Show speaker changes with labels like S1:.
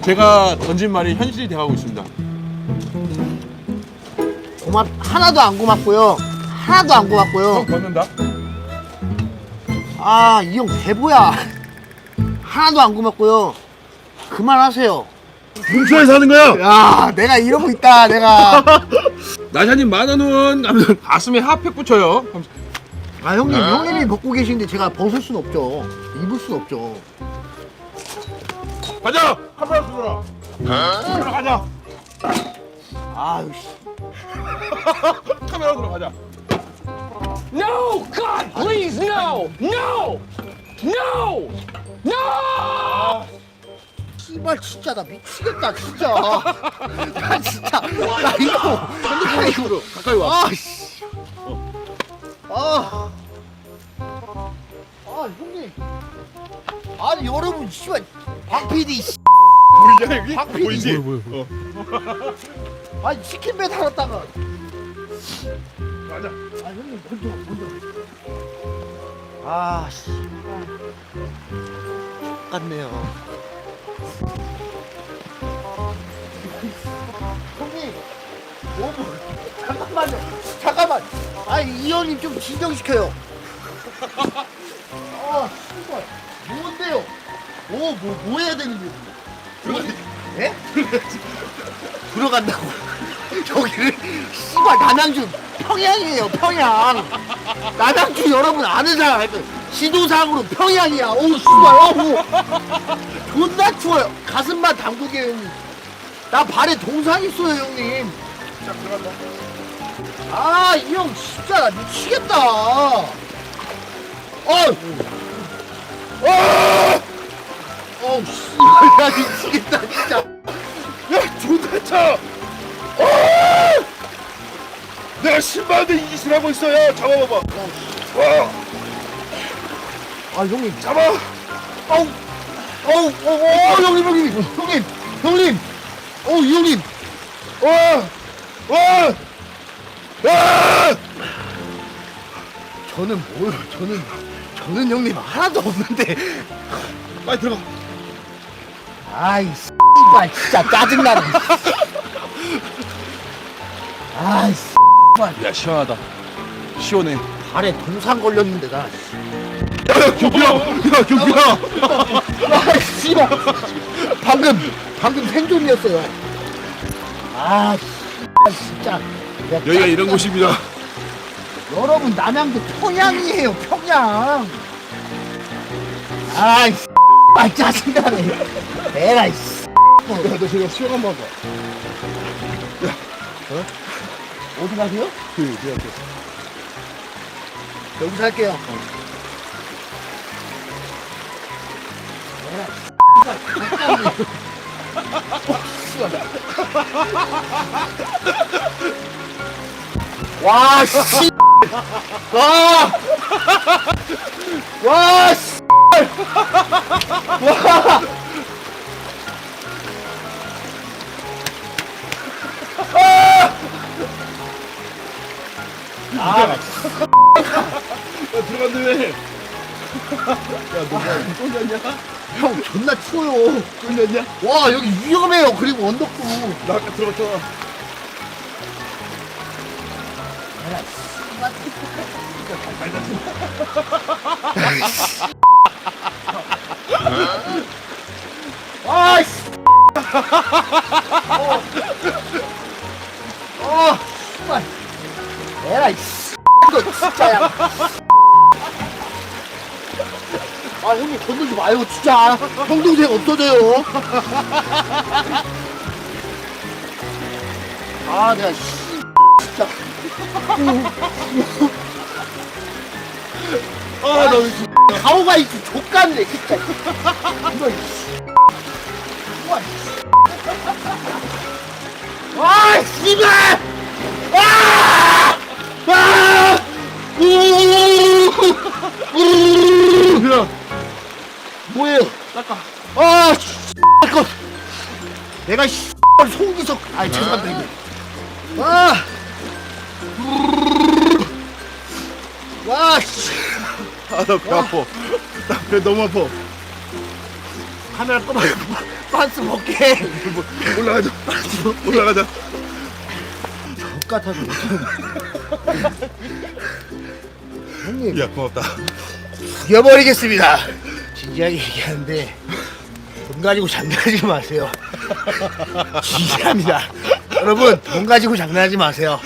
S1: 제가 던진 말이 현실이 돼가고 있습니다.
S2: 하나도 안 고맙고요. 하나도 안 고맙고요.
S1: 형 걷는다.
S2: 아, 이 형 대보야. 하나도 안 고맙고요. 그만하세요.
S1: 뭉쳐에서 하는 거야.
S2: 야, 내가 이러고 있다. 내가.
S1: 나샤님 10,000원 하면 가슴에 핫팩 붙여요.
S2: 아, 형님이 벗고 계시는데 제가 벗을 순 없죠. 입을 순 없죠.
S1: 가자. 카메라 들어라. 카메라 가자.
S2: 아유 씨.
S1: 카메라 들어가자.
S3: No! God, please, no! No! No! No!
S2: 씨발 진짜 나 미치겠다 진짜. 나 진짜 나 이거
S1: 핸드폰으로 가까이 와.
S2: 아 씨. 아 형님. 아니 여러분 씨발 박 PD 씨.
S1: 보이냐 여기?
S2: 박 PD.
S1: 보이지?
S2: 뭐야. 아니 치킨배 달았다가.
S1: 가자.
S2: 아 형님 먼저. 아 씨. 같네요. 형님, 잠깐만. 아니 이 형님 좀 진정시켜요. 아, 씨발, 뭔데요? 뭐 해야 되는데? 예? 들어간다고. 여기를 씨발 남양주 평양이에요, 평양. 남양주 여러분 아는 사람 알죠? 지도상으로 평양이야. 어우 씨발, 어우. 존나 추워요. 가슴만 담그게 형님. 나 발에 동상 있어요 형님.
S1: 자 들어간다.
S2: 아 이 형 진짜 나 미치겠다. 어우 씨발 나 미치겠다 진짜.
S1: 야 존나 차. 내가 10만 원대 이 짓을 하고 있어요. 잡아봐봐.
S2: 아 형님
S1: 잡아.
S2: 형님 이 형님 저는 형님 하나도 없는데.
S1: 빨리 들어가.
S2: 아이 씨발 진짜 짜증나네. 아이 씨발
S1: 야 시원하다. 시원해.
S2: 발에 동상 걸렸는데 나.
S1: 야 경규야.
S2: 아 씨발 방금 생존이었어요. 아 씨발 진짜.
S1: 여기가 이런 곳입니다.
S2: 여러분 남양주 평양이에요 평양. 아이 씨발 짜증나네. 에라이 씨.
S1: 야 너 제가 시원 한번 봐.
S2: 어디 가세요?
S1: 그
S2: 여기서 할게요. 와, 씨. 와, 씨. 와.
S1: 야 들어갔네. 야너 쫄렸냐?
S2: 형 존나 추워요.
S1: 쫄렸냐?
S2: 와, 여기 위험해요. 그리고 언덕도.
S1: 나 아까 들어갔잖아.
S2: 아이씨. 씨발. 에라이 씨. 이거 진짜야. 아, 형님 건들지 마요, 진짜. 형 동생 없어져요. 아, 내가 씨. 진짜.
S1: 아 너 진짜.
S2: 가오가 있지 족같네 진짜. 이거 씨. 우와, 씨. 아 씨발. 아! 아!
S1: 야
S2: 뭐예요?
S1: 닦아.
S2: 아 씨. 거. 내가 씨. 송기석. 아 죄송합니다 이거. 아. 와 씨.
S1: 아 나 배 아파. 나 배 너무 아파.
S2: 카메라 꺼봐. 반스 벗게.
S1: 올라가자. 올라가자.
S2: 똑같아서 못하는. 형님.
S1: 야 고맙다.
S2: 죽여버리겠습니다. 진지하게 얘기하는데 돈 가지고 장난하지 마세요. 진지합니다. 여러분 돈 가지고 장난하지 마세요.